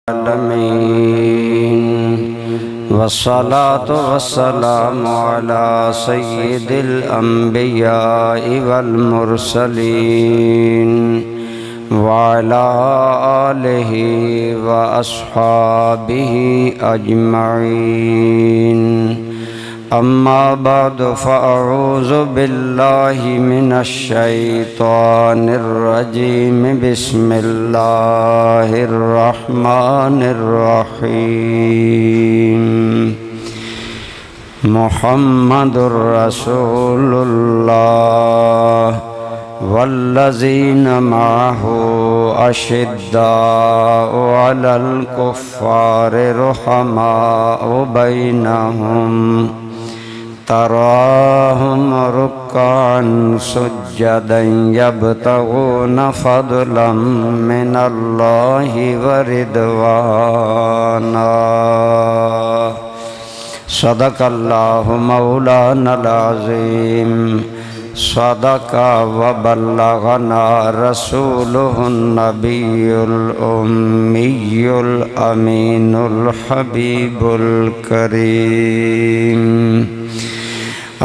العالمين والصلاة والسلام على سيد الأنبياء والمرسلين وعلى آله وأصحابه أجمعين أما بعد فأعوذ بالله من الشيطان الرجيم بسم الله الرحمن الرحيم محمد رسول الله والذين معه أشداء على الكفار رحماء بينهم تراهم ركعا سجدا يبتغون فضلا من الله ورضوانا صدق الله مولانا العظيم صدق وبلغنا رسوله النبي الأمي الأمين الحبيب الكريم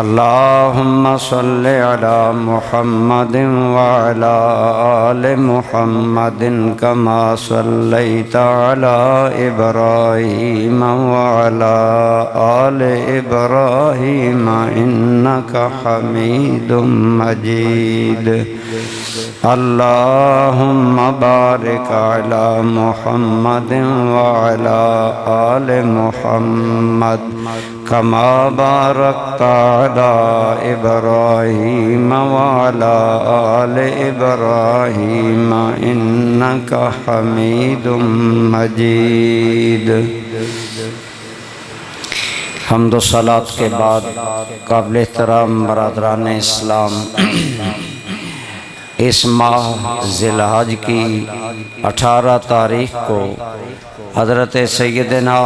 اللهم صل على محمد وعلى آل محمد كما صليت على إبراهيم وعلى آل إبراهيم إنك حميد مجيد اللهم بارك على محمد وعلى آل محمد كما باركت على إبراهيم وعلى آل إبراهيم إنك حميد مجيد حمد و صلاة کے بعد قابل احترام برادران اسلام، اس ماہ ذی الحج کی 18 تاریخ کو حضرت سیدنا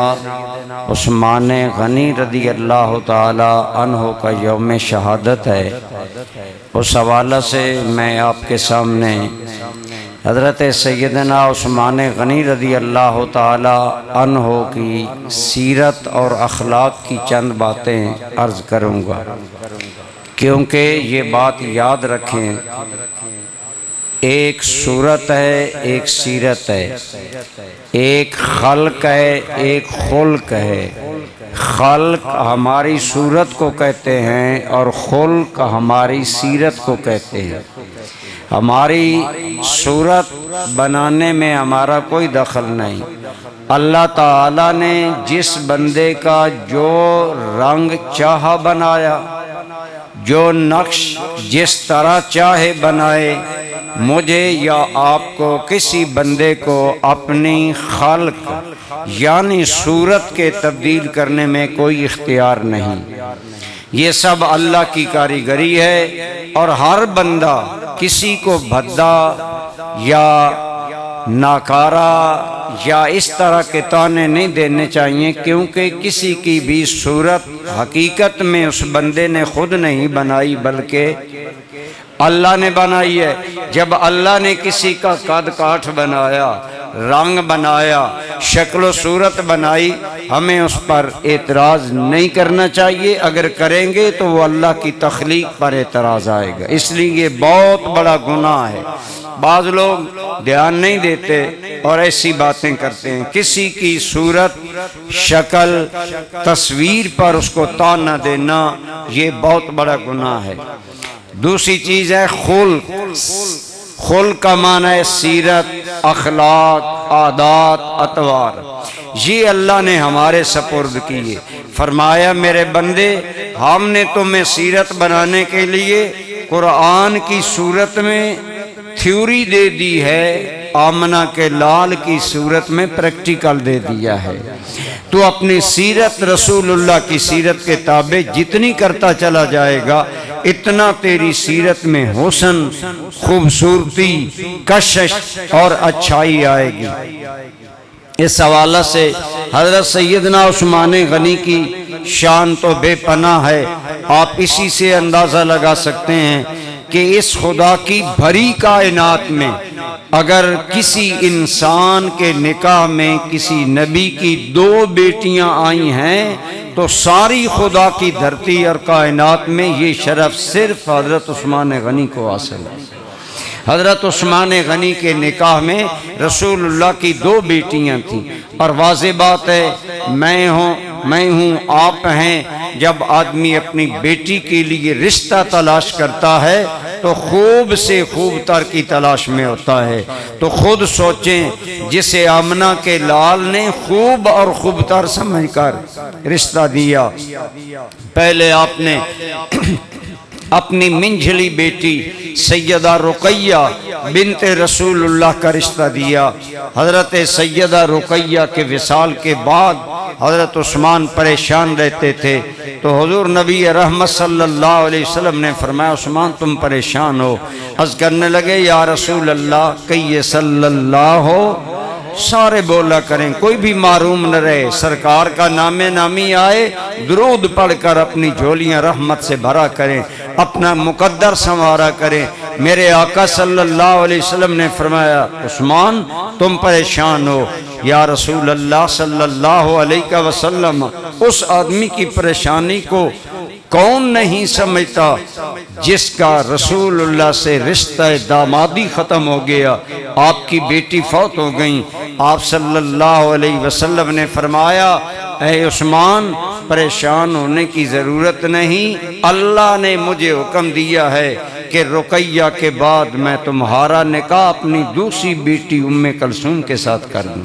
عثمان غنی رضی اللہ تعالی عنہ کا یوم شہادت ہے۔ اس حوالہ سے میں آپ کے سامنے حضرت سیدنا عثمان غنی رضی اللہ تعالی عنہ کی سیرت اور اخلاق کی چند باتیں عرض کروں گا، کیونکہ یہ بات یاد رکھیں، ایک صورت ہے، ایک سیرت ہے، ایک خلق ہے، ایک خلق ہے۔ خلق ہماری صورت کو کہتے ہیں اور خلق ہماری سیرت کو کہتے ہیں۔ ہماری صورت بنانے میں ہمارا کوئی دخل نہیں، اللہ تعالیٰ نے جس بندے کا جو رنگ چاہا بنایا، جو نقش جس طرح چاہے بنائے، مجھے یا آپ کو کسی بندے کو اپنی خلق یعنی صورت کے تبدیل کرنے میں کوئی اختیار نہیں۔ یہ سب اللہ کی کاریگری ہے، اور ہر بندہ کسی کو بھدا یا ناکارہ یا اس طرح کے طعنے نہیں دینے چاہیے، کیونکہ کسی کی بھی صورت حقیقت میں اس بندے نے خود نہیں بنائی بلکہ اللہ نے بنائی ہے۔ جب اللہ نے کسی کا قد کاٹھ بنایا، رنگ بنایا، شکل و صورت بنائی، ہمیں اس پر اعتراض نہیں کرنا چاہیے۔ اگر کریں گے تو وہ اللہ کی تخلیق پر اعتراض آئے گا، اس لیے یہ بہت بڑا گناہ ہے۔ بعض لوگ دھیان نہیں دیتے اور ایسی باتیں کرتے ہیں، کسی کی صورت، شکل، تصویر پر اس کو طعنہ دینا، یہ بہت بڑا گناہ ہے۔ دوسری چیز ہے خلق۔ خلق کا معنی ہے سیرت، اخلاق، عادات، اطوار۔ یہ اللہ نے ہمارے سپرد کیے۔ فرمایا میرے بندے، ہم نے تمہیں سیرت بنانے کے لیے قرآن کی صورت میں تھیوری دے دی ہے، آمنہ کے لال کی صورت میں پریکٹیکل دے دیا ہے۔ تو اپنی سیرت رسول اللہ کی سیرت کے تابع جتنی کرتا چلا جائے گا، اتنا تیری سیرت میں حسن، خوبصورتی، کشش اور اچھائی آئے گی۔ اس حوالہ سے حضرت سیدنا عثمان غنی کی شان تو بے پناہ ہے۔ آپ اسی سے اندازہ لگا سکتے ہیں کہ اس خدا کی بھری کائنات میں اگر کسی انسان کے نکاح میں کسی نبی کی 2 بیٹیاں آئی ہیں تو ساری خدا کی دھرتی اور کائنات میں یہ شرف صرف حضرت عثمان غنی کو حاصل ہے۔ حضرت عثمان غنی کے نکاح میں رسول اللہ کی 2 بیٹیاں تھیں، اور واضح بات ہے میں ہوں آپ ہیں، جب آدمی اپنی بیٹی کے لیے رشتہ تلاش کرتا ہے تو خوب سے خوب تر کی تلاش میں ہوتا ہے۔ تو خود سوچیں، جسے آمنہ کے لال نے خوب اور خوب تر سمجھ کر رشتہ دیا، پہلے آپ نے اپنی منجھلی بیٹی سیدہ رقیہ بنت رسول اللہ کا رشتہ دیا۔ حضرت سیدہ رقیہ کے وصال کے بعد حضرت عثمان پریشان رہتے تھے، تو حضور نبی رحمت صلی اللہ علیہ وسلم نے فرمایا عثمان تم پریشان ہو۔ عرض کرنے لگے یا رسول اللہ کہیے صلی اللہ ہو، سارے بولا کریں، کوئی بھی معروم نہ رہے، سرکار کا نام نامی آئے درود پڑھ کر اپنی جھولیاں رحمت سے بھرا کریں، اپنا مقدر سنوارا کریں۔ میرے آقا صلی اللہ علیہ وسلم نے فرمایا عثمان تم پریشان ہو۔ یا رسول اللہ صلی اللہ علیہ وسلم، اس آدمی کی پریشانی کو کون نہیں سمجھتا جس کا رسول اللہ سے رشتہ دامادی ختم ہو گیا، آپ کی بیٹی فوت ہو گئیں۔ آپ صلی اللہ علیہ وسلم نے فرمایا اے عثمان پریشان ہونے کی ضرورت نہیں، اللہ نے مجھے حکم دیا ہے کہ رقیہ کے بعد میں تمہارا نکاح اپنی دوسری بیٹی ام کلثوم کے ساتھ کر دوں۔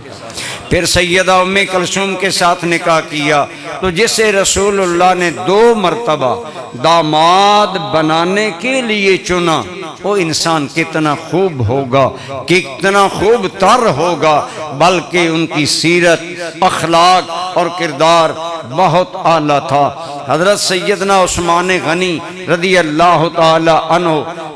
پھر سیدہ ام کلثوم کے ساتھ نکاح کیا، تو جسے رسول اللہ نے 2 مرتبہ داماد بنانے کے لیے چنا، وہ انسان کتنا خوب ہوگا، کتنا خوب تر ہوگا، بلکہ ان کی سیرت، اخلاق اور کردار بہت اعلیٰ تھا۔ حضرت سیدنا عثمان غنی رضی اللہ تعالی عنہ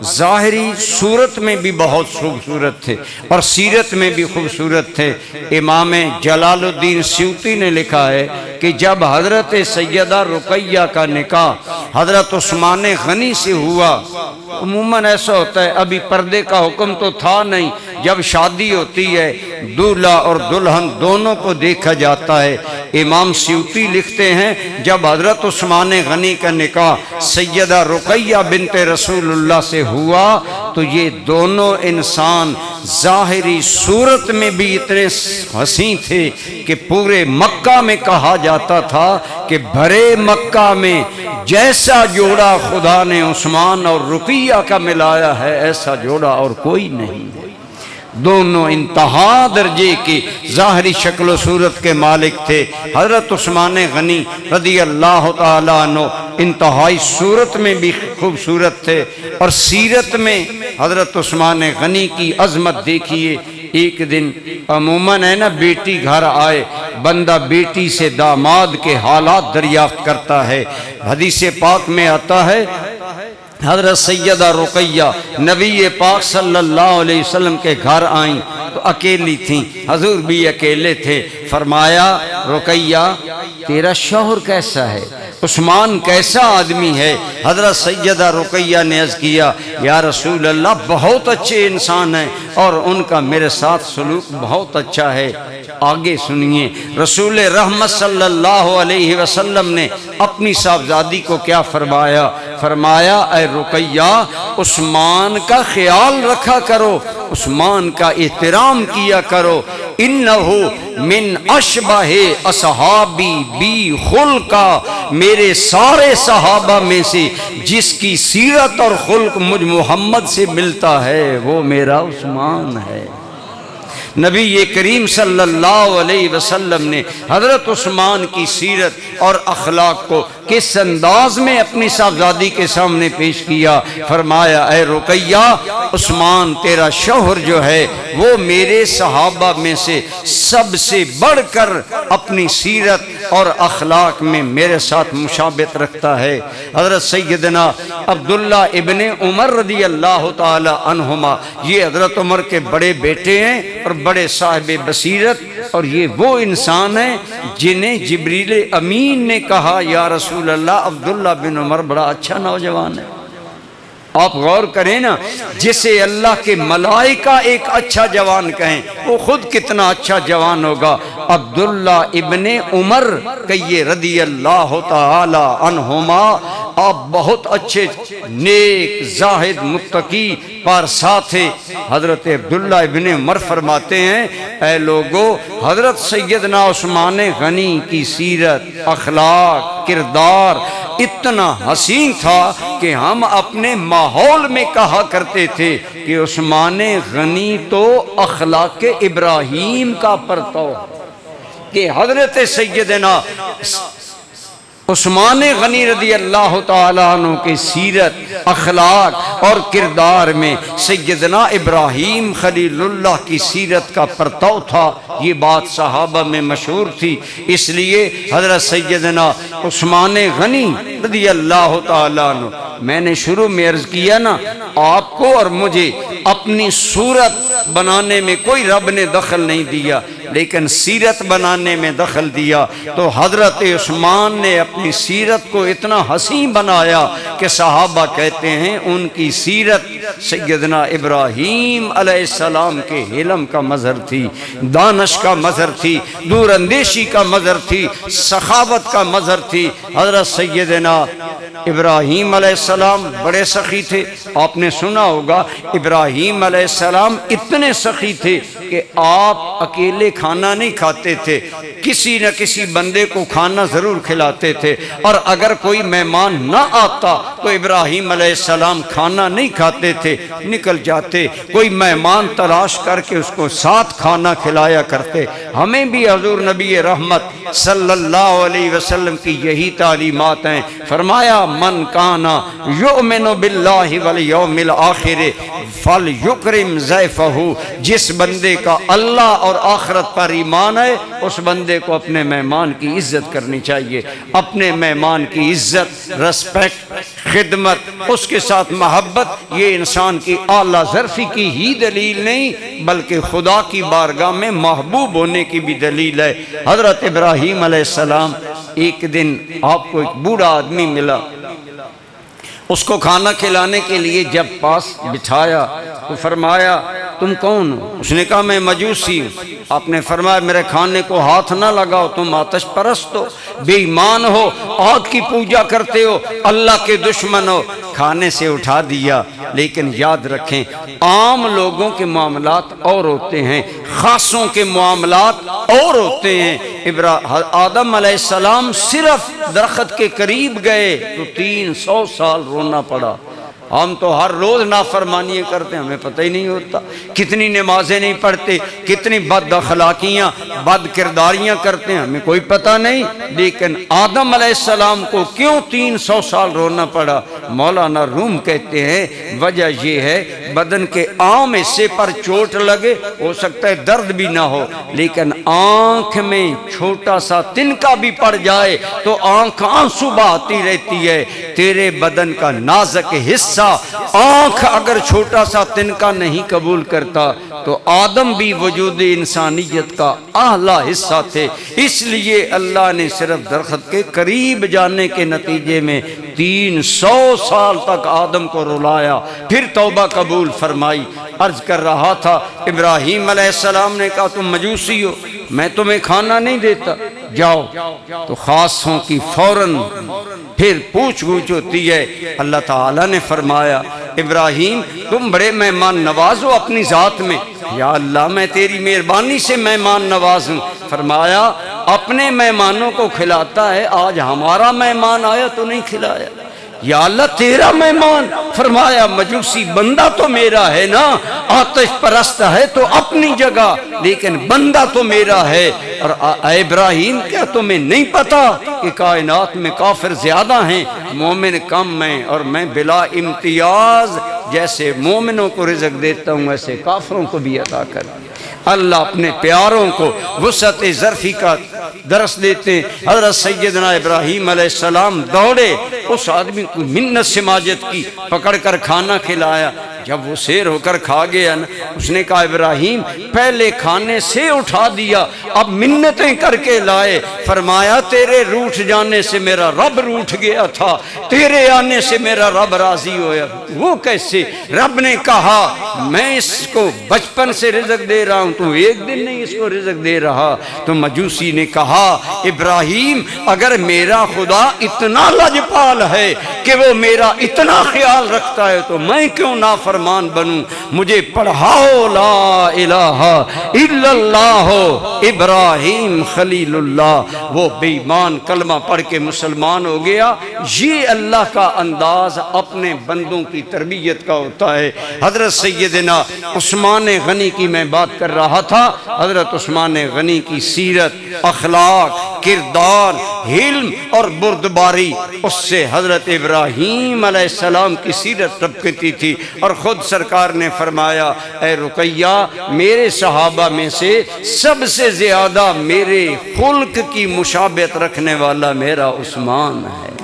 ظاہری صورت میں بھی بہت خوبصورت تھے اور سیرت میں بھی خوبصورت تھے۔ امام جلال الدین سیوطی نے لکھا ہے کہ جب حضرت سیدہ رقیہ کا نکاح حضرت عثمان غنی سے ہوا، عموماً ایسا ہوتا ہے ابھی پردے کا حکم تو تھا نہیں، جب شادی ہوتی ہے دولہا اور دلہن دونوں کو دیکھا جاتا ہے۔ امام سیوطی لکھتے ہیں جب حضرت عثمان غنی کا نکاح سیدہ رقیہ بنت رسول اللہ سے ہوا تو یہ دونوں انسان ظاہری صورت میں بھی اتنے حسین تھے کہ پورے مکہ میں کہا جاتا تھا کہ بھرے مکہ میں جیسا جوڑا خدا نے عثمان اور رقیہ کا ملایا ہے ایسا جوڑا اور کوئی نہیں۔ دونوں انتہا درجے کی ظاہری شکل و صورت کے مالک تھے۔ حضرت عثمان غنی رضی اللہ تعالیٰ عنہ انتہائی صورت میں بھی خوبصورت تھے، اور سیرت میں حضرت عثمان غنی کی عظمت دیکھیے۔ ایک دن عموماً ہے نا بیٹی گھر آئے بندہ بیٹی سے داماد کے حالات دریافت کرتا ہے۔ حدیث پاک میں آتا ہے حضرت سیدہ رقیہ نبی پاک صلی اللہ علیہ وسلم کے گھر آئیں تو اکیلی تھیں، حضور بھی اکیلے تھے۔ فرمایا رقیہ تیرا شوہر کیسا ہے، عثمان کیسا آدمی ہے؟ حضرت سیدہ رقیہ نے عرض کیا یا رسول اللہ بہت اچھے انسان ہیں اور ان کا میرے ساتھ سلوک بہت اچھا ہے۔ آگے سنیے رسول رحمت صلی اللہ علیہ وسلم نے اپنی صاحبزادی کو کیا فرمایا؟ فرمایا اے رقیہ عثمان کا خیال رکھا کرو، عثمان کا احترام کیا کرو، انہو من اشبہ اصحابی بی خلقا، میرے سارے صحابہ میں سے جس کی سیرت اور خلق مجھ محمد سے ملتا ہے وہ میرا عثمان ہے۔ نبی کریم صلی اللہ علیہ وسلم نے حضرت عثمان کی سیرت اور اخلاق کو کس انداز میں اپنی صاحبزادی کے سامنے پیش کیا؟ فرمایا اے رقیہ عثمان تیرا شوہر جو ہے وہ میرے صحابہ میں سے سب سے بڑھ کر اپنی سیرت اور اخلاق میں میرے ساتھ مشابہت رکھتا ہے۔ حضرت سیدنا عبداللہ ابن عمر رضی اللہ تعالی عنہما یہ حضرت عمر کے بڑے بیٹے ہیں اور بڑے صاحب بصیرت، اور یہ وہ انسان ہیں جنہیں جبریل امین نے کہا یا رسول اللہ عبداللہ بن عمر بڑا اچھا نوجوان ہے، آپ غور کریں نا، جسے اللہ کے ملائکہ ایک اچھا جوان کہیں، وہ خود کتنا اچھا جوان ہوگا۔ عبداللہ ابن عمر کہیے رضی اللہ تعالی عنہما، آپ بہت اچھے نیک زاہد متقی پارسا تھے۔ حضرت عبداللہ ابن عمر فرماتے ہیں، اے لوگو، حضرت سیدنا عثمان غنی کی سیرت، اخلاق، کردار اتنا حسین تھا کہ ہم اپنے ماحول میں کہا کرتے تھے کہ عثمان غنی تو اخلاق ابراہیم کا پرتو، کہ حضرت سیدنا عثمان غنی رضی اللہ تعالیٰ عنہ کی سیرت، اخلاق اور کردار میں سیدنا ابراہیم خلیل اللہ کی سیرت کا پرتو تھا۔ یہ بات صحابہ میں مشہور تھی، اس لیے حضرت سیدنا عثمان غنی رضی اللہ تعالیٰ عنہ، میں نے شروع میں عرض کیا نا، آپ کو اور مجھے اپنی صورت بنانے میں کوئی رب نے دخل نہیں دیا، لیکن سیرت بنانے میں دخل دیا۔ تو حضرت عثمان نے اپنی سیرت کو اتنا حسین بنایا کہ صحابہ کہتے ہیں ان کی سیرت سیدنا ابراہیم علیہ السلام کے علم کا مظہر تھی، دانش کا مظہر تھی، دور اندیشی کا مظہر تھی، سخاوت کا مظہر تھی۔ حضرت سیدنا ابراہیم علیہ السلام بڑے سخی تھے، آپ نے سنا ہوگا ابراہیم علیہ السلام اتنے سخی تھے کہ آپ اکیلے کھانا نہیں کھاتے تھے، کسی نہ کسی بندے کو کھانا ضرور کھلاتے تھے، اور اگر کوئی مہمان نہ آتا تو ابراہیم علیہ السلام کھانا نہیں کھاتے تھے، نکل جاتے، کوئی مہمان تلاش کر کے اس کو ساتھ کھانا کھلایا کرتے۔ ہمیں بھی حضور نبی رحمت صلی اللہ علیہ وسلم کی یہی تعلیمات ہیں۔ فرمایا من کانا یؤمن باللہ والیوم الآخر فلیکرم ضیفہ، جس بندے کا اللہ اور آخرت پر ایمان ہے اس بندے کو اپنے مہمان کی عزت کرنی چاہیے۔ اپنے مہمان کی عزت، رسپیکٹ، خدمت، اس کے ساتھ محبت، یہ انسان کی اعلیٰ ظرفی کی ہی دلیل نہیں بلکہ خدا کی بارگاہ میں محبوب ہونے کی بھی دلیل ہے۔ حضرت ابراہیم علیہ السلام، ایک دن آپ کو ایک بوڑھا آدمی ملا، اس کو کھانا کھلانے کے لیے جب پاس بٹھایا تو فرمایا تم کون ہو؟ اس نے کہا میں مجوسی ہوں۔ آپ نے فرمایا میرے کھانے کو ہاتھ نہ لگاؤ، تم آتش پرست ہو، بے ایمان ہو، آگ کی پوجا کرتے ہو، اللہ کے دشمن ہو۔ کھانے سے اٹھا دیا، لیکن یاد رکھیں عام لوگوں کے معاملات اور ہوتے ہیں، خاصوں کے معاملات اور ہوتے ہیں۔ آدم علیہ السلام صرف درخت کے قریب گئے تو 300 سال رونا پڑا۔ ہم تو ہر روز نافرمانیاں کرتے ہیں، ہمیں پتہ ہی نہیں ہوتا، کتنی نمازیں نہیں پڑھتے، کتنی بد اخلاقیاں، بد کرداریاں کرتے ہیں، ہمیں کوئی پتہ نہیں۔ لیکن آدم علیہ السلام کو کیوں 300 سال رونا پڑا؟ مولانا روم کہتے ہیں وجہ یہ ہے بدن کے عام حصے پر چوٹ لگے، ہو سکتا ہے درد بھی نہ ہو، لیکن آنکھ میں چھوٹا سا تنکا بھی پڑ جائے تو آنکھ آنسو بہاتی رہتی ہے۔ تیرے بدن کا نازک حصہ آنکھ اگر چھوٹا سا تنکا نہیں قبول کرتا تو آدم بھی وجود انسانیت کا اعلیٰ حصہ تھے۔ اس لیے اللہ نے صرف درخت کے قریب جانے کے نتیجے میں 300 سال تک آدم کو رلایا، پھر توبہ قبول فرمائی۔ عرض کر رہا تھا ابراہیم علیہ السلام نے کہا تم مجوسی ہو، میں تمہیں کھانا نہیں دیتا، جاؤ۔ تو خاصوں کی فوراً پھر پوچھ گچھ ہوتی ہے۔ اللہ تعالیٰ نے فرمایا ابراہیم تم بڑے مہمان نواز ہو اپنی ذات میں، یا اللہ میں تیری مہربانی سے مہمان نواز ہوں۔ فرمایا اپنے مہمانوں کو کھلاتا ہے، آج ہمارا مہمان آیا تو نہیں کھلایا۔ یا اللہ تیرا مہمان؟ فرمایا مجوسی بندہ تو میرا ہے نا، آتش پرست ہے تو اپنی جگہ، لیکن بندہ تو میرا ہے۔ اور اے ابراہیم کیا تمہیں نہیں پتا کہ کائنات میں کافر زیادہ ہیں، مومن کم ہیں، اور میں بلا امتیاز جیسے مومنوں کو رزق دیتا ہوں ایسے کافروں کو بھی عطا کر۔ اللہ اپنے پیاروں کو وسعت ظرفی کا درس دیتے ہیں۔ حضرت سیدنا ابراہیم علیہ السلام دوڑے، اس آدمی کو منت سماجت کی، پکڑ کر کھانا کھلایا۔ جب وہ سیر ہو کر کھا گیا نا، اس نے کہا ابراہیم پہلے کھانے سے اٹھا دیا، اب منتیں کر کے لائے۔ فرمایا تیرے روٹھ جانے سے میرا رب روٹھ گیا تھا، تیرے آنے سے میرا رب راضی ہویا۔ وہ کیسے؟ رب نے کہا میں اس کو بچپن سے رزق دے رہا ہوں، تو ایک دن نہیں اس کو رزق دے رہا۔ تو مجوسی نے کہا ابراہیم اگر میرا خدا اتنا لاجپال ہے کہ وہ میرا اتنا خیال رکھتا ہے تو میں کیوں نافرمان بنوں؟ مجھے پڑھاؤ لا الہ الا اللہ ابراہیم خلیل اللہ۔ وہ بے ایمان کلمہ پڑھ کے مسلمان ہو گیا۔ یہ اللہ کا انداز اپنے بندوں کی تربیت کا ہوتا ہے۔ حضرت سیدنا عثمان غنی کی میں بات کر رہا تھا۔ حضرت عثمان غنی کی سیرت، اخلاق، کردار، علم اور بردباری اس سے حضرت ابراہیم علیہ السلام کی سیرت ٹپکتی تھی۔ اور خود سرکار نے فرمایا اے رقیہ میرے صحابہ میں سے سب سے زیادہ میرے خلق کی مشابہت رکھنے والا میرا عثمان ہے۔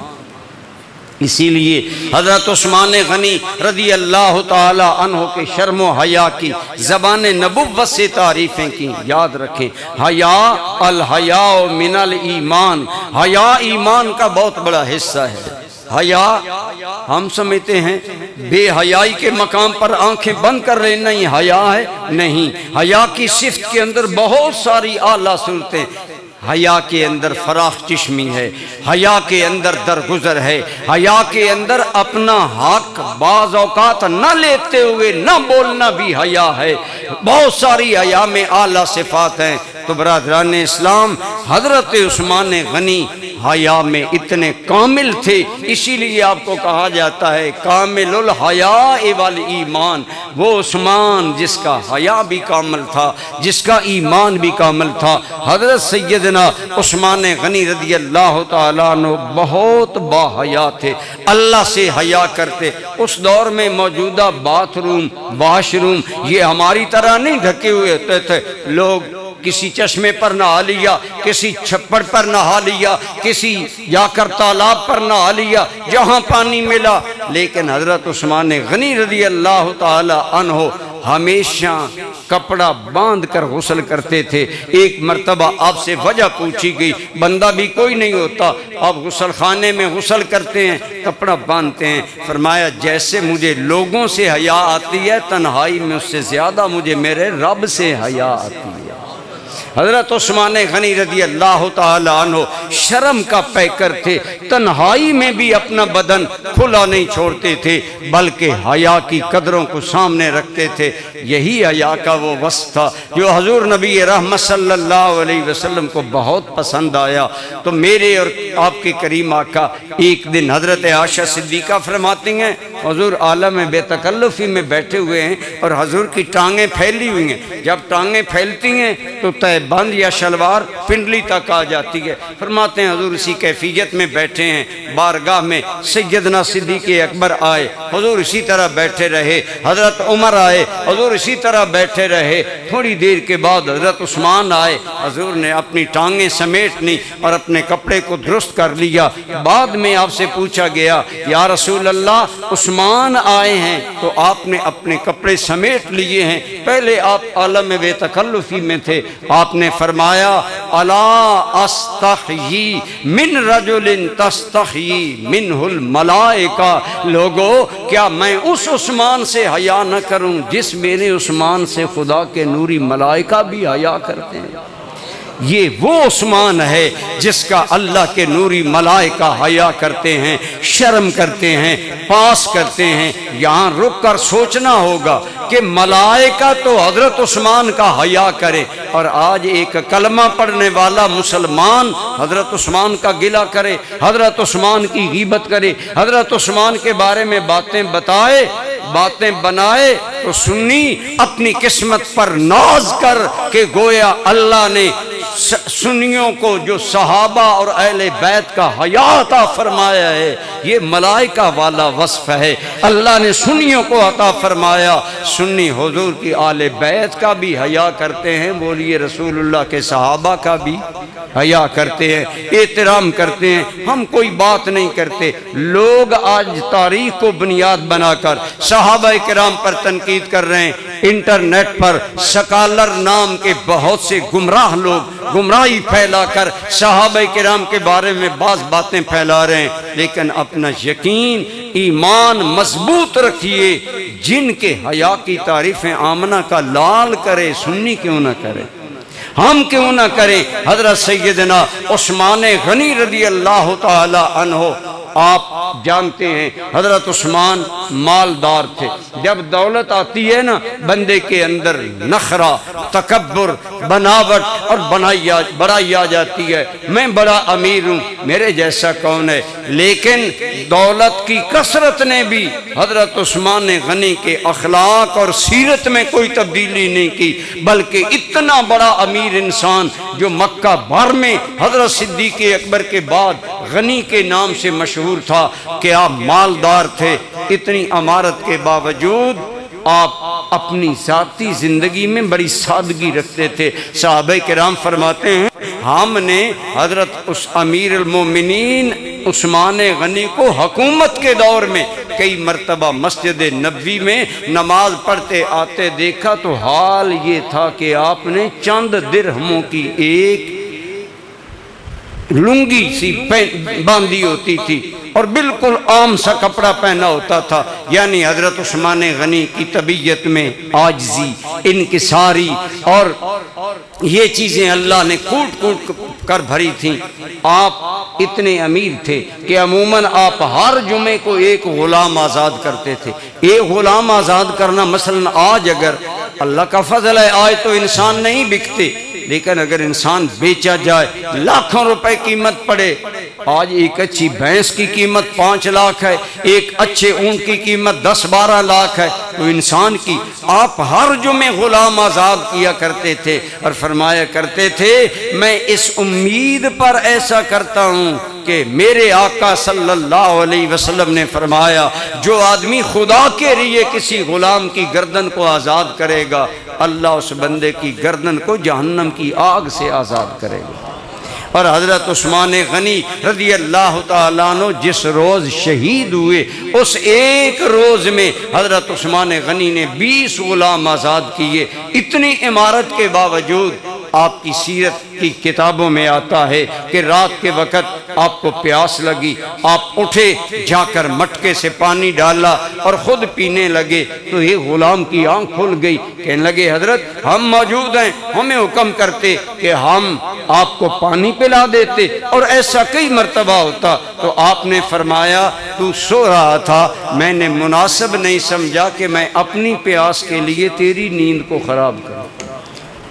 اسی لیے حضرت عثمان غنی رضی اللہ تعالی عنہ کے شرم و حیا کی زبان نبوت سے تعریفیں کی۔ یاد رکھیں حیا الحیاء من الایمان، حیا ایمان کا بہت بڑا حصہ ہے۔ حیا ہم سمجھتے ہیں بے حیائی کے مقام پر آنکھیں بند کر لینا ہی حیا ہے، نہیں۔ حیا کی صفت کے اندر بہت ساری اعلیٰ صورتیں۔ حیا کے اندر فراخ چشمی ہے، حیا کے اندر درگزر ہے، حیا کے اندر اپنا حق بعض اوقات نہ لیتے ہوئے نہ بولنا بھی حیا ہے۔ بہت ساری حیا میں اعلیٰ صفات ہیں۔ تو برادران اسلام حضرت عثمان غنی حیا میں اتنے کامل تھے، اسی لیے آپ کو کہا جاتا ہے کامل الحیاء والایمان۔ وہ عثمان جس کا حیا بھی کامل تھا، جس کا ایمان بھی کامل تھا۔ حضرت سیدنا عثمان غنی رضی اللہ تعالیٰ عنہ بہت با حیا تھے، اللہ سے حیا کرتے۔ اس دور میں موجودہ باتھ روم، واش روم یہ ہماری طرح نہیں ڈھکے ہوئے ہوتے تھے۔ لوگ کسی چشمے پر نہا لیا، کسی چھپڑ پر نہا لیا، کسی جا کر تالاب پر نہا لیا، جہاں پانی ملا۔ لیکن حضرت عثمان غنی رضی اللہ تعالی عنہ ہمیشہ کپڑا باندھ کر غسل کرتے تھے۔ ایک مرتبہ آپ سے وجہ پوچھی گئی، بندہ بھی کوئی نہیں ہوتا، آپ غسل خانے میں غسل کرتے ہیں، کپڑا باندھتے ہیں۔ فرمایا جیسے مجھے لوگوں سے حیا آتی ہے تنہائی میں، اس سے زیادہ مجھے میرے رب سے حیا آتی ہے۔ حضرت عثمان غنی رضی اللہ تعالی عنہ شرم کا پیکر تھے، تنہائی میں بھی اپنا بدن کھلا نہیں چھوڑتے تھے بلکہ حیا کی قدروں کو سامنے رکھتے تھے۔ یہی حیا کا وہ وصف تھا جو حضور نبی رحمت صلی اللہ علیہ وسلم کو بہت پسند آیا۔ تو میرے اور آپ کے کریم آقا ایک دن حضرت عائشہ صدیقہ فرماتی ہیں حضور عالم بے تکلفی میں بیٹھے ہوئے ہیں اور حضور کی ٹانگیں پھیلی ہوئی ہیں۔ جب ٹانگیں پھیلتی ہیں تو تہ بند یا شلوار پنڈلی تک آ جاتی ہے۔ فرماتے ہیں حضور اسی کیفیت میں بیٹھے ہیں، بارگاہ میں سیدنا صدیق اکبر آئے، حضور اسی طرح بیٹھے رہے، حضرت عمر آئے، حضور اسی طرح بیٹھے رہے۔ تھوڑی دیر کے بعد حضرت عثمان آئے، حضور نے اپنی ٹانگیں سمیٹ لی اور اپنے کپڑے کو درست کر لیا۔ بعد میں آپ سے پوچھا گیا یا رسول اللہ عثمان آئے ہیں تو آپ نے اپنے کپڑے سمیٹ لیے ہیں، پہلے آپ عالم بے تکلفی میں تھے۔ آپ نے فرمایا الا استحیی من رجل تستحیی منہ الملائکہ، لوگو کیا میں اس عثمان سے حیا نہ کروں جس میرے عثمان سے خدا کے نوری ملائکہ بھی حیا کرتے ہیں؟ یہ وہ عثمان ہے جس کا اللہ کے نوری ملائکہ حیا کرتے ہیں، شرم کرتے ہیں، پاس کرتے ہیں۔ یہاں رک کر سوچنا ہوگا کہ ملائکہ تو حضرت عثمان کا حیا کرے، اور آج ایک کلمہ پڑھنے والا مسلمان حضرت عثمان کا گلہ کرے، حضرت عثمان کی غیبت کرے، حضرت عثمان کے بارے میں باتیں بتائے، باتیں بنائے، تو سنی اپنی قسمت پر ناز کر کہ گویا اللہ نے سنیوں کو جو صحابہ اور اہل بیت کا حیا عطا فرمایا ہے، یہ ملائکہ والا وصف ہے۔ اللہ نے سنیوں کو عطا فرمایا، سنی حضور کی آل بیت کا بھی حیا کرتے ہیں، بولیے رسول اللہ کے صحابہ کا بھی حیا کرتے ہیں، احترام کرتے ہیں۔ ہم کوئی بات نہیں کرتے۔ لوگ آج تاریخ کو بنیاد بنا کر صحابہ کرام پر تنقید کر رہے ہیں، انٹرنیٹ پر سکالر نام کے بہت سے گمراہ لوگ گمراہی پھیلا کر صحابہ کرام کے بارے میں بعض باتیں پھیلا رہے ہیں، لیکن اپنا یقین ایمان مضبوط رکھیے۔ جن کے حیا کی تعریفیں آمنہ کا لال کرے، سنی کیوں نہ کرے، ہم کیوں نہ کریں۔ حضرت سیدنا عثمان غنی رضی اللہ تعالی عنہ، آپ جانتے ہیں حضرت عثمان مالدار تھے۔ جب دولت آتی ہے نا، بندے کے اندر نخرہ، تکبر، بناوٹ اور بڑائی آ جاتی ہے، میں بڑا امیر ہوں، میرے جیسا کون ہے۔ لیکن دولت کی کثرت نے بھی حضرت عثمان غنی کے اخلاق اور سیرت میں کوئی تبدیلی نہیں کی، بلکہ اتنا بڑا امیر انسان جو مکہ بھر میں حضرت صدیق اکبر کے بعد غنی کے نام سے مشہور تھا کہ آپ مالدار تھے۔ اتنی امارت کے باوجود آپ اپنی ذاتی زندگی میں بڑی سادگی رکھتے تھے۔ صحابہ کرام فرماتے ہیں ہم نے حضرت امیر المومنین عثمان غنی کو حکومت کے دور میں کئی مرتبہ مسجد نبوی میں نماز پڑھتے آتے دیکھا، تو حال یہ تھا کہ آپ نے چند درہموں کی ایک لنگی سی باندھی ہوتی تھی اور بالکل عام سا کپڑا پہنا ہوتا تھا۔ یعنی حضرت عثمان غنی کی طبیعت میں عاجزی، انکساری اور یہ چیزیں اللہ نے کوٹ کوٹ کر بھری تھیں۔ آپ اتنے امیر تھے کہ عموماً آپ ہر جمعے کو ایک غلام آزاد کرتے تھے۔ ایک غلام آزاد کرنا مثلاً آج اگر اللہ کا فضل ہے، آج تو انسان نہیں بکتے، لیکن اگر انسان بیچا جائے لاکھوں روپے قیمت پڑے، آج ایک اچھی بھینس کی قیمت 5 لاکھ ہے، ایک اچھے اونٹ کی قیمت 10-12 لاکھ ہے، تو انسان کی آپ ہر جمعے غلام آزاد کیا کرتے تھے اور فرمایا کرتے تھے میں اس امید پر ایسا کرتا ہوں کہ میرے آقا صلی اللہ علیہ وسلم نے فرمایا جو آدمی خدا کے لیے کسی غلام کی گردن کو آزاد کرے گا، اللہ اس بندے کی گردن کو جہنم کی آگ سے آزاد کرے گا۔ اور حضرت عثمان غنی رضی اللہ تعالیٰ عنہ جس روز شہید ہوئے، اس ایک روز میں حضرت عثمان غنی نے 20 غلام آزاد کیے۔ اتنی عمارت کے باوجود آپ کی سیرت کی کتابوں میں آتا ہے کہ رات کے وقت آپ کو پیاس لگی، آپ اٹھے، جا کر مٹکے سے پانی ڈالا اور خود پینے لگے، تو یہ غلام کی آنکھ کھل گئی، کہنے لگے حضرت ہم موجود ہیں، ہمیں حکم کرتے کہ ہم آپ کو پانی پلا دیتے، اور ایسا کئی مرتبہ ہوتا۔ تو آپ نے فرمایا تو سو رہا تھا، میں نے مناسب نہیں سمجھا کہ میں اپنی پیاس کے لیے تیری نیند کو خراب کروں۔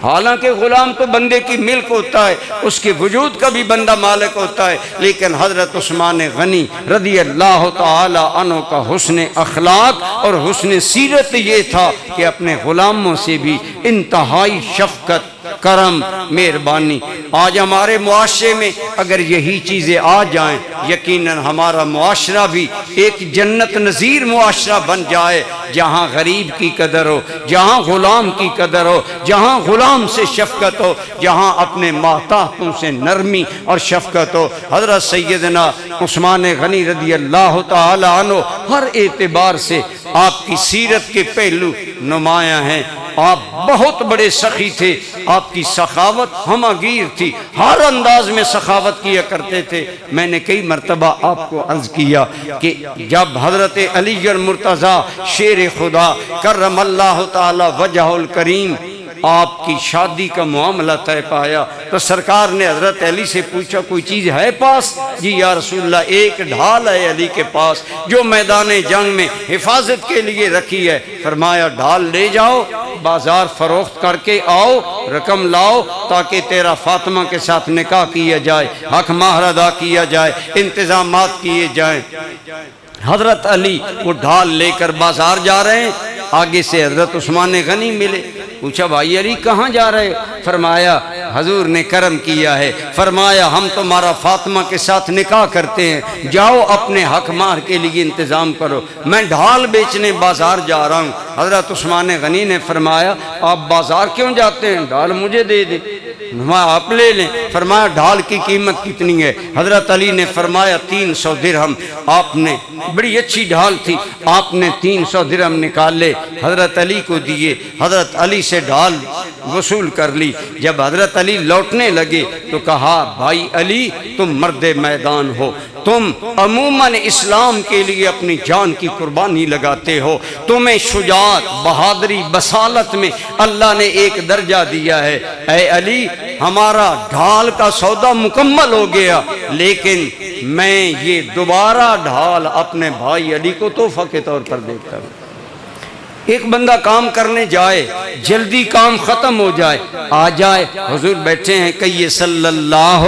حالانکہ غلام تو بندے کی ملک ہوتا ہے، اس کے وجود کا بھی بندہ مالک ہوتا ہے، لیکن حضرت عثمان غنی رضی اللہ تعالی عنہ کا حسن اخلاق اور حسن سیرت یہ تھا کہ اپنے غلاموں سے بھی انتہائی شفقت، کرم، مہربانی۔ آج ہمارے معاشرے میں اگر یہی چیزیں آ جائیں، یقیناً ہمارا معاشرہ بھی ایک جنت نظیر معاشرہ بن جائے، جہاں غریب کی قدر ہو، جہاں غلام کی قدر ہو، جہاں غلام سے شفقت ہو، جہاں اپنے محتاجوں سے نرمی اور شفقت ہو۔ حضرت سیدنا عثمان غنی رضی اللہ تعالی عنہ ہر اعتبار سے آپ کی سیرت کے پہلو نمایاں ہیں۔ آپ بہت بڑے سخی تھے، آپ کی سخاوت ہمہ گیر تھی، ہر انداز میں سخاوت کیا کرتے تھے۔ میں نے کئی مرتبہ آپ کو عرض کیا کہ جب حضرت علی المرتضیٰ شیر خدا کرم اللہ تعالی وجہ الکریم آپ کی شادی کا معاملہ طے پایا، تو سرکار نے حضرت علی سے پوچھا کوئی چیز ہے پاس؟ جی یا رسول اللہ ایک ڈھال ہے علی کے پاس جو میدان جنگ میں حفاظت کے لیے رکھی ہے۔ فرمایا ڈھال لے جاؤ، بازار فروخت کر کے آؤ، رقم لاؤ تاکہ تیرا فاطمہ کے ساتھ نکاح کیا جائے، حق مہر ادا کیا جائے، انتظامات کیے جائیں۔ حضرت علی وہ ڈھال لے کر بازار جا رہے ہیں، آگے سے حضرت عثمان غنی ملے، پوچھا بھائی علی کہاں جا رہے ہو؟ فرمایا حضور نے کرم کیا ہے، فرمایا ہم تمہارا فاطمہ کے ساتھ نکاح کرتے ہیں، جاؤ اپنے حق مہر کے لیے انتظام کرو، میں ڈھال بیچنے بازار جا رہا ہوں۔ حضرت عثمان غنی نے فرمایا آپ بازار کیوں جاتے ہیں؟ ڈھال مجھے دے دے۔ آپ لے لیں۔ فرمایا ڈھال کی قیمت کتنی ہے؟ حضرت علی نے فرمایا 300 درہم۔ آپ نے بڑی اچھی ڈھال تھی، آپ نے 300 درہم نکالے، حضرت علی کو دیے، حضرت علی سے ڈھال وصول کر لی۔ جب حضرت علی لوٹنے لگے تو کہا بھائی علی تم مرد میدان ہو، تم عموماً اسلام کے لیے اپنی جان کی قربانی لگاتے ہو، تمہیں شجاعت، بہادری، بصالت میں اللہ نے ایک درجہ دیا ہے۔ اے علی ہمارا ڈھال کا سودا مکمل ہو گیا، لیکن میں یہ دوبارہ ڈھال اپنے بھائی علی کو تحفہ کے طور پر دیتا ہوں۔ ایک بندہ کام کرنے جائے، جلدی کام ختم ہو جائے، آ جائے، حضور بیٹھے ہیں کہیے صلی اللہ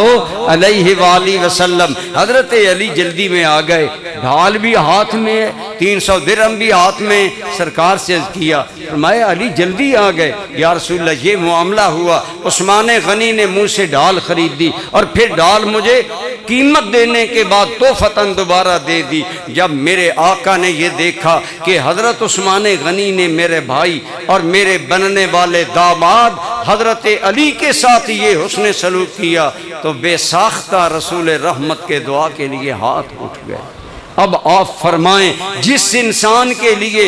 علیہ وآلہ وسلم۔ حضرت علی جلدی میں آ گئے، ڈھال بھی ہاتھ میں ہے، 300 درہم بھی ہاتھ میں، سرکار سے عرض کیا، فرمایا علی جلدی آ گئے، یا رسول اللہ یہ معاملہ ہوا، عثمان غنی نے منہ سے ڈھال خرید دی اور پھر ڈھال مجھے قیمت دینے کے بعد تحفتاً دوبارہ دے دی۔ جب میرے آقا نے یہ دیکھا کہ حضرت عثمان غنی نے میرے بھائی اور میرے بننے والے داماد حضرت علی کے ساتھ یہ حسن سلوک کیا تو بے ساختہ رسول رحمت کے دعا کے لیے ہاتھ اٹھ گئے۔ اب آپ فرمائیں جس انسان کے لیے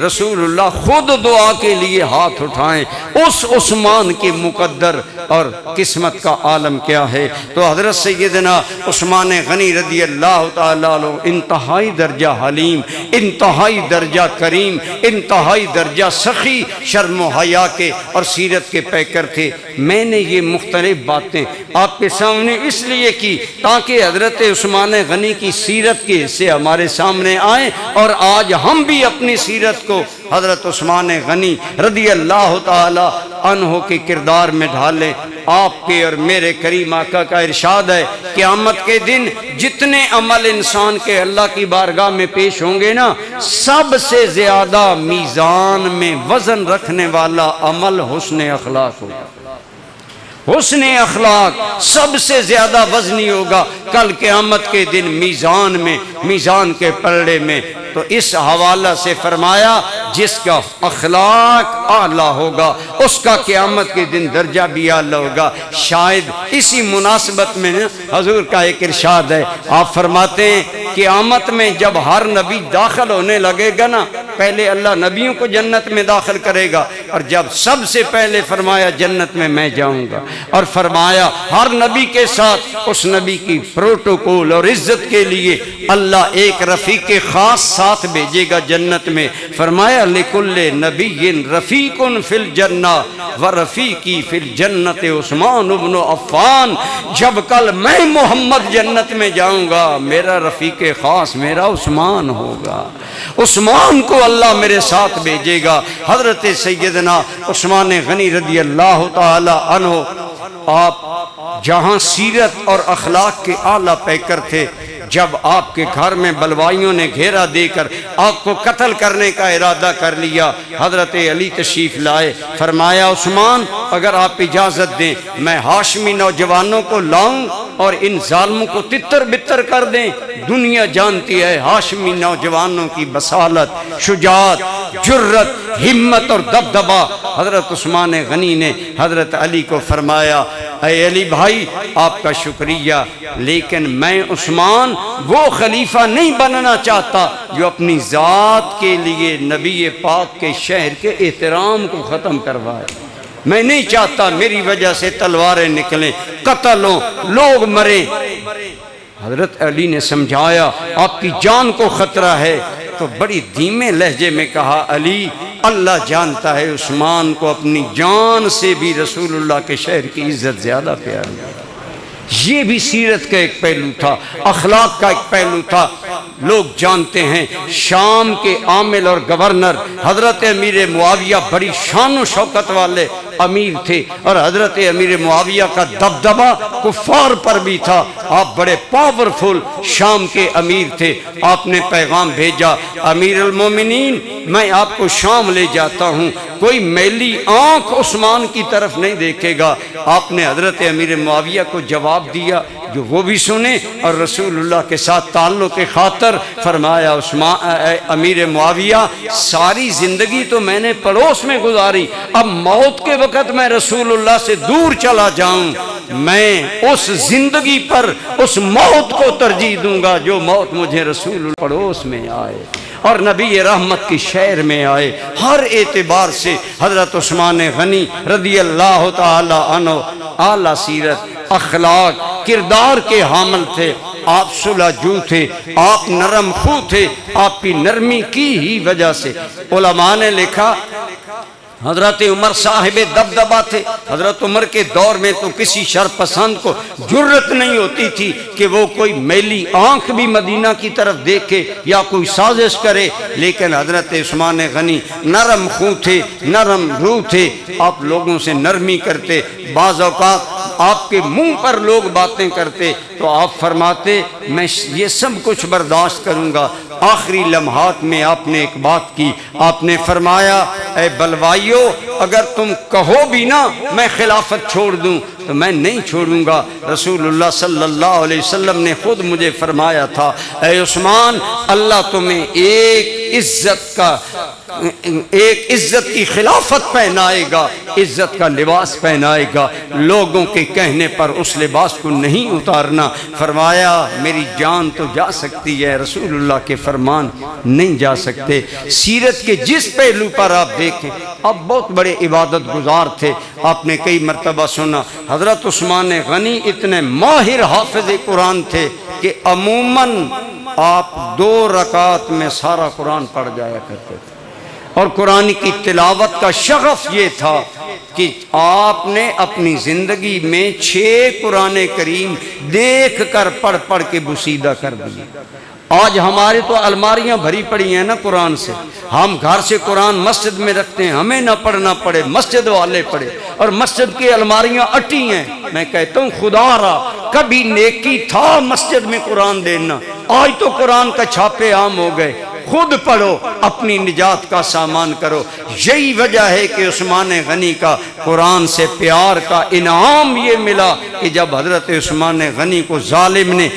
رسول اللہ خود دعا کے لیے ہاتھ اٹھائیں، اس عثمان کی مقدر اور قسمت کا عالم کیا ہے۔ تو حضرت سیدنا عثمان غنی رضی اللہ تعالیٰ عنہ انتہائی درجہ حلیم، انتہائی درجہ کریم، انتہائی درجہ سخی، شرم و حیا کے اور سیرت کے پیکر تھے۔ میں نے یہ مختلف باتیں آپ کے سامنے اس لیے کی تاکہ حضرت عثمان غنی کی سیرت کے حصے ہمارے سامنے آئیں اور آج ہم بھی اپنی سیرت کو حضرت عثمان غنی رضی اللہ تعالی عنہ کے کردار میں ڈھالیں۔ آپ کے اور میرے کریم آقا کا ارشاد ہے قیامت کے دن جتنے عمل انسان کے اللہ کی بارگاہ میں پیش ہوں گے نا، سب سے زیادہ میزان میں وزن رکھنے والا عمل حسن اخلاق ہوگا۔ حسن اخلاق سب سے زیادہ وزنی ہوگا کل قیامت کے دن میزان میں، میزان کے پلڑے میں۔ تو اس حوالہ سے فرمایا جس کا اخلاق اعلیٰ ہوگا اس کا قیامت کے دن درجہ بھی اعلیٰ ہوگا۔ شاید اسی مناسبت میں حضور کا ایک ارشاد ہے، آپ فرماتے ہیں قیامت میں جب ہر نبی داخل ہونے لگے گا نا، پہلے اللہ نبیوں کو جنت میں داخل کرے گا، اور جب سب سے پہلے فرمایا جنت میں جاؤں گا، اور فرمایا ہر نبی کے ساتھ اس نبی کی پروٹوکول اور عزت کے لیے اللہ ایک رفیق خاص ساتھ بھیجے گا جنت میں۔ فرمایا لکل نبی رفیق فی الجنہ ورفیقی فی الجنت عثمان بن عفان۔ جب کل میں محمد جنت میں جاؤں گا میرا رفیق خاص میرا عثمان ہوگا، عثمان کو اللہ میرے ساتھ بھیجے گا۔ حضرت سیدنا عثمان غنی رضی اللہ تعالی عنہ آپ جہاں سیرت اور اخلاق کے اعلیٰ پیکر تھے، جب آپ کے گھر میں بلوائیوں نے گھیرا دے کر آپ کو قتل کرنے کا ارادہ کر لیا، حضرت علی تشریف لائے، فرمایا عثمان اگر آپ اجازت دیں میں ہاشمی نوجوانوں کو لاؤں اور ان ظالموں کو تتر بتر کر دیں۔ دنیا جانتی ہے ہاشمی نوجوانوں کی بصالت، شجاعت، جرت، ہمت اور دبدبا۔ حضرت عثمان غنی نے حضرت علی کو فرمایا اے علی بھائی آپ کا شکریہ، لیکن میں عثمان وہ خلیفہ نہیں بننا چاہتا جو اپنی ذات کے لیے نبی پاک کے شہر کے احترام کو ختم کروائے۔ میں نہیں چاہتا میری وجہ سے تلواریں نکلیں، قتل ہوں، لوگ مریں۔ حضرت علی نے سمجھایا آپ کی جان کو خطرہ ہے، تو بڑی دھیمے لہجے میں کہا علی اللہ جانتا ہے عثمان کو اپنی جان سے بھی رسول اللہ کے شہر کی عزت زیادہ پیاری ہے۔ یہ بھی سیرت کا ایک پہلو تھا، اخلاق کا ایک پہلو تھا۔ لوگ جانتے ہیں شام کے عامل اور گورنر حضرت امیر معاویہ بڑی شان و شوکت والے امیر تھے، اور حضرت امیر معاویہ کا دبدبہ کفار پر بھی تھا۔ آپ بڑے پاورفل شام کے امیر تھے۔ آپ نے پیغام بھیجا امیر المومنین میں آپ کو شام لے جاتا ہوں، کوئی میلی آنکھ عثمان کی طرف نہیں دیکھے گا۔ آپ نے حضرت امیر معاویہ کو جواب دیا جو وہ بھی سنے اور رسول اللہ کے ساتھ تعلق کے خاطر فرمایا امیر معاویہ ساری زندگی تو میں نے پڑوس میں گزاری، اب موت کے وقت میں رسول اللہ سے دور چلا جاؤں، میں اس زندگی پر اس موت کو ترجیح دوں گا جو موت مجھے رسول اللہ پڑوس میں آئے اور نبی رحمت کی شہر میں آئے۔ ہر اعتبار سے حضرت عثمان غنی رضی اللہ تعالی عنہ اعلیٰ سیرت، اخلاق، کردار کے حامل تھے۔ آپ صلح جو تھے، آپ نرم خو تھے، آپ کی نرمی کی ہی وجہ سے علماء نے لکھا حضرت عمر صاحب دبدبا تھے۔ حضرت عمر کے دور میں تو کسی شرپسند کو جرت نہیں ہوتی تھی کہ وہ کوئی میلی آنکھ بھی مدینہ کی طرف دیکھے یا کوئی سازش کرے، لیکن حضرت عثمان غنی نرم خو تھے، نرم روح تھے، آپ لوگوں سے نرمی کرتے۔ بعض اوقات آپ کے منہ پر لوگ باتیں کرتے تو آپ فرماتے میں یہ سب کچھ برداشت کروں گا۔ آخری لمحات میں آپ نے ایک بات کی، آپ نے فرمایا اے بلوائیو اگر تم کہو بھی نا میں خلافت چھوڑ دوں تو میں نہیں چھوڑوں گا۔ رسول اللہ صلی اللہ علیہ وسلم نے خود مجھے فرمایا تھا اے عثمان اللہ تمہیں ایک عزت کی خلافت پہنائے گا، عزت کا لباس پہنائے گا، لوگوں کے کہنے پر اس لباس کو نہیں اتارنا۔ فرمایا میری جان تو جا سکتی ہے، رسول اللہ کے فرمان نہیں جا سکتے۔ سیرت کے جس پہلو پر آپ دیکھیں، آپ بہت بڑے عبادت گزار تھے۔ آپ نے کئی مرتبہ سنا حضرت عثمان غنی اتنے ماہر حافظ قرآن تھے کہ عموماً آپ 2 رکعت میں سارا قرآن پڑھ جایا کرتے تھے، اور قرآن کی تلاوت کا شغف یہ تھا کہ آپ نے اپنی زندگی میں 6 قرآن کریم دیکھ کر پڑھ پڑھ کے بسیدہ کر دی۔ آج ہمارے تو الماریاں بھری پڑی ہیں نا قرآن سے، ہم گھر سے قرآن مسجد میں رکھتے ہیں، ہمیں نہ پڑھنا پڑے، مسجد والے پڑھے، اور مسجد کی الماریاں اٹی ہیں۔ میں کہتا ہوں خدا را کبھی نیکی تھا مسجد میں قرآن دینا، آج تو قرآن کا چھاپے عام ہو گئے۔ خود پڑھو، اپنی نجات کا سامان کرو۔ یہی وجہ ہے کہ عثمان غنی کا قرآن سے پیار کا انعام یہ ملا کہ جب حضرت عثمان غنی کو ظالم نے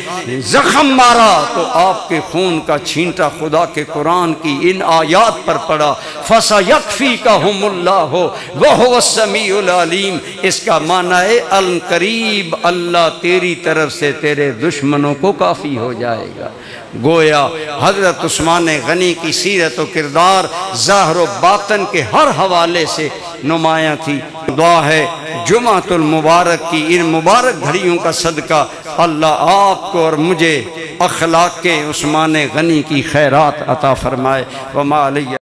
زخم مارا تو آپ کے خون کا چھینٹا خدا کے قرآن کی ان آیات پر پڑا، فَسَيَكْفِيكَهُمُ اللَّهُ وَهُوَ السَّمِيعُ الْعَلِيمُ۔ اس کا معنی ہے القریب اللہ تیری طرف سے تیرے دشمنوں کو کافی ہو جائے گا۔ گویا حضرت عثمان غنی کی سیرت و کردار ظاہر و باطن کے ہر حوالے سے نمایاں تھی۔ دعا ہے جمعۃ المبارک کی ان مبارک گھڑیوں کا صدقہ اللہ آپ کو اور مجھے اخلاق کے عثمان غنی کی خیرات عطا فرمائے۔ وما علیہ